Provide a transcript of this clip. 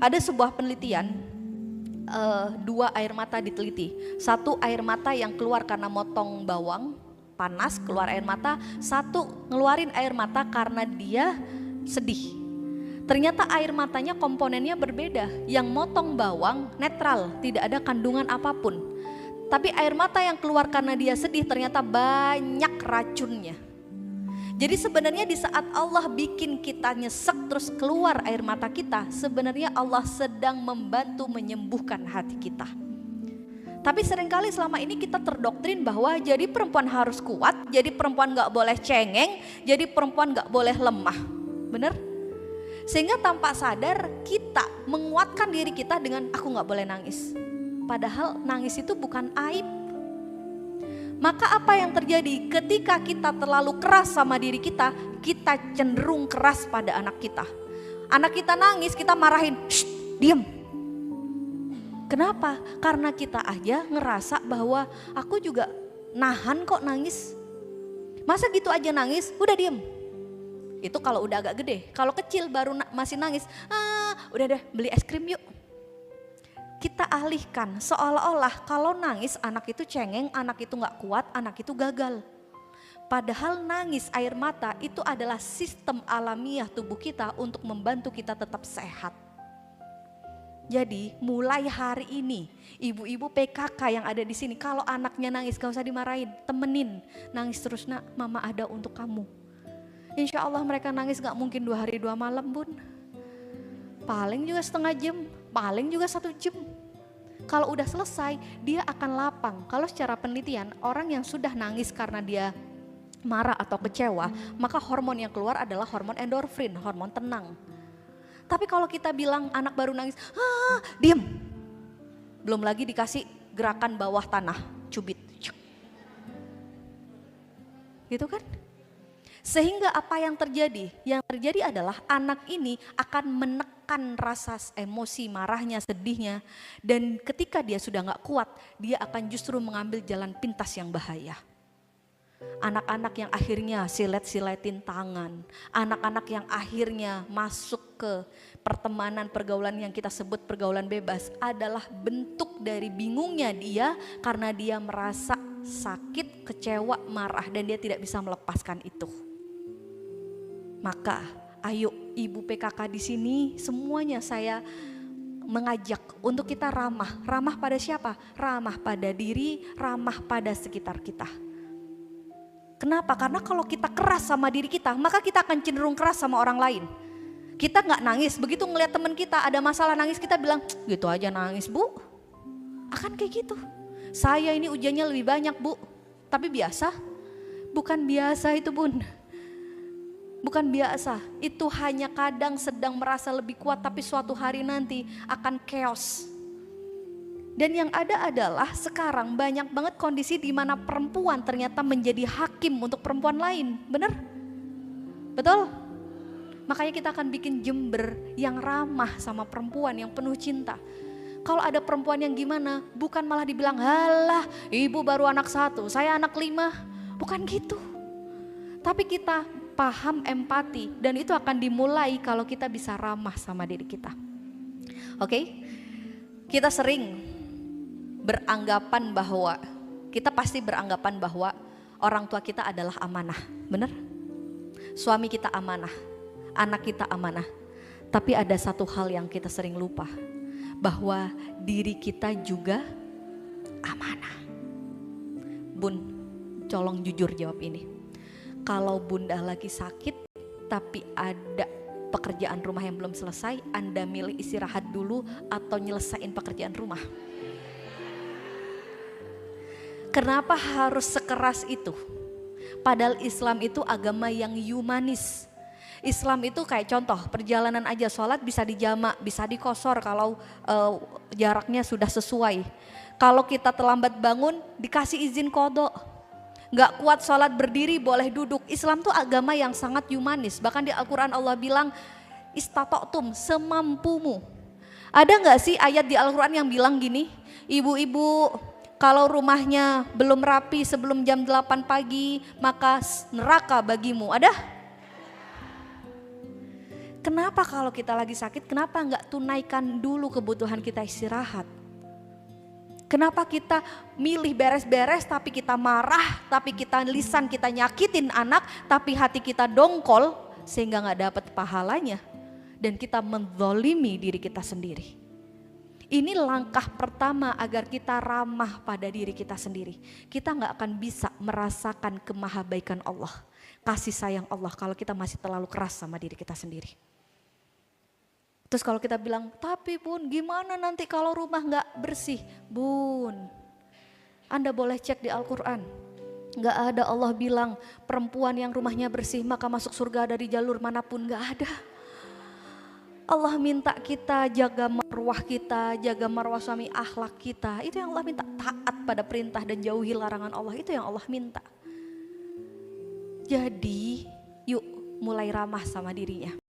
Ada sebuah penelitian, dua air mata diteliti. Satu air mata yang keluar karena motong bawang, panas keluar air mata. Satu ngeluarin air mata karena dia sedih. Ternyata air matanya komponennya berbeda. Yang motong bawang netral, tidak ada kandungan apapun. Tapi air mata yang keluar karena dia sedih ternyata banyak racunnya. Jadi sebenarnya di saat Allah bikin kita nyesek terus keluar air mata kita, sebenarnya Allah sedang membantu menyembuhkan hati kita. Tapi seringkali selama ini kita terdoktrin bahwa jadi perempuan harus kuat, jadi perempuan gak boleh cengeng, jadi perempuan gak boleh lemah. Bener? Sehingga tanpa sadar kita menguatkan diri kita dengan aku gak boleh nangis. Padahal nangis itu bukan aib. Maka apa yang terjadi ketika kita terlalu keras sama diri kita cenderung keras pada anak kita. Anak kita nangis, kita marahin, shh, diam. Kenapa? Karena kita aja ngerasa bahwa aku juga nahan kok nangis. Masa gitu aja nangis, udah diam. Itu kalau udah agak gede. Kalau kecil baru masih nangis, udah deh beli es krim yuk. Kita alihkan seolah-olah kalau nangis anak itu cengeng, anak itu gak kuat, anak itu gagal. Padahal nangis air mata itu adalah sistem alamiah tubuh kita untuk membantu kita tetap sehat. Jadi mulai hari ini ibu-ibu PKK yang ada di sini, kalau anaknya nangis gak usah dimarahin, temenin. Nangis terus nak, mama ada untuk kamu. Insya Allah mereka nangis gak mungkin 2 hari 2 malam bun. Paling juga setengah jam, paling juga 1 jam. Kalau udah selesai dia akan lapang. Kalau secara penelitian orang yang sudah nangis karena dia marah atau kecewa, maka hormon yang keluar adalah hormon endorfin, hormon tenang. Tapi kalau kita bilang anak baru nangis, diam. Belum lagi dikasih gerakan bawah tanah, cubit. Gitu kan? Sehingga apa yang terjadi? Yang terjadi adalah anak ini akan menekan rasa emosi, marahnya, sedihnya. Dan ketika dia sudah gak kuat, dia akan justru mengambil jalan pintas yang bahaya. Anak-anak yang akhirnya silet-siletin tangan. Anak-anak yang akhirnya masuk ke pertemanan, pergaulan yang kita sebut pergaulan bebas. Adalah bentuk dari bingungnya dia karena dia merasa sakit, kecewa, marah. Dan dia tidak bisa melepaskan itu. Maka ayo ibu PKK di sini semuanya saya mengajak untuk kita ramah. Ramah pada siapa? Ramah pada diri, ramah pada sekitar kita. Kenapa? Karena kalau kita keras sama diri kita, maka kita akan cenderung keras sama orang lain. Kita gak nangis, begitu ngeliat teman kita ada masalah nangis kita bilang, gitu aja nangis bu. Akan kayak gitu. Saya ini ujiannya lebih banyak bu, tapi biasa. Bukan biasa itu bun. Bukan biasa, itu hanya kadang sedang merasa lebih kuat tapi suatu hari nanti akan chaos. Dan yang ada adalah sekarang banyak banget kondisi di mana perempuan ternyata menjadi hakim untuk perempuan lain, bener? Betul? Makanya kita akan bikin Jember yang ramah sama perempuan, yang penuh cinta. Kalau ada perempuan yang gimana, bukan malah dibilang, halah ibu baru anak 1, saya anak 5, bukan gitu. Tapi kita paham empati dan itu akan dimulai kalau kita bisa ramah sama diri kita. Oke? Kita sering beranggapan bahwa, kita pasti beranggapan bahwa orang tua kita adalah amanah, benar? Suami kita amanah, anak kita amanah. Tapi ada satu hal yang kita sering lupa, bahwa diri kita juga amanah. Bun, tolong jujur jawab ini. Kalau bunda lagi sakit tapi ada pekerjaan rumah yang belum selesai, Anda milih istirahat dulu atau nyelesain pekerjaan rumah? Kenapa harus sekeras itu? Padahal Islam itu agama yang humanis. Islam itu kayak contoh perjalanan aja, sholat bisa dijamak, bisa dikosor kalau jaraknya sudah sesuai. Kalau kita terlambat bangun dikasih izin kodok. Gak kuat sholat berdiri boleh duduk. Islam tuh agama yang sangat humanis. Bahkan di Al-Quran Allah bilang istata'tum, semampumu. Ada gak sih ayat di Al-Quran yang bilang gini, ibu-ibu kalau rumahnya belum rapi sebelum jam 8 pagi maka neraka bagimu, ada? Kenapa kalau kita lagi sakit, kenapa nggak tunaikan dulu kebutuhan kita istirahat? Kenapa kita milih beres-beres tapi kita marah, tapi kita lisan kita nyakitin anak, tapi hati kita dongkol sehingga nggak dapat pahalanya. Dan kita menzolimi diri kita sendiri. Ini langkah pertama agar kita ramah pada diri kita sendiri. Kita nggak akan bisa merasakan kemahabaikan Allah, kasih sayang Allah kalau kita masih terlalu keras sama diri kita sendiri. Terus kalau kita bilang, tapi Bun gimana nanti kalau rumah gak bersih? Bun, Anda boleh cek di Al-Quran. Gak ada Allah bilang perempuan yang rumahnya bersih maka masuk surga dari jalur manapun, gak ada. Allah minta kita jaga marwah kita, jaga marwah suami, akhlak kita. Itu yang Allah minta, taat pada perintah dan jauhi larangan Allah, itu yang Allah minta. Jadi yuk mulai ramah sama dirinya.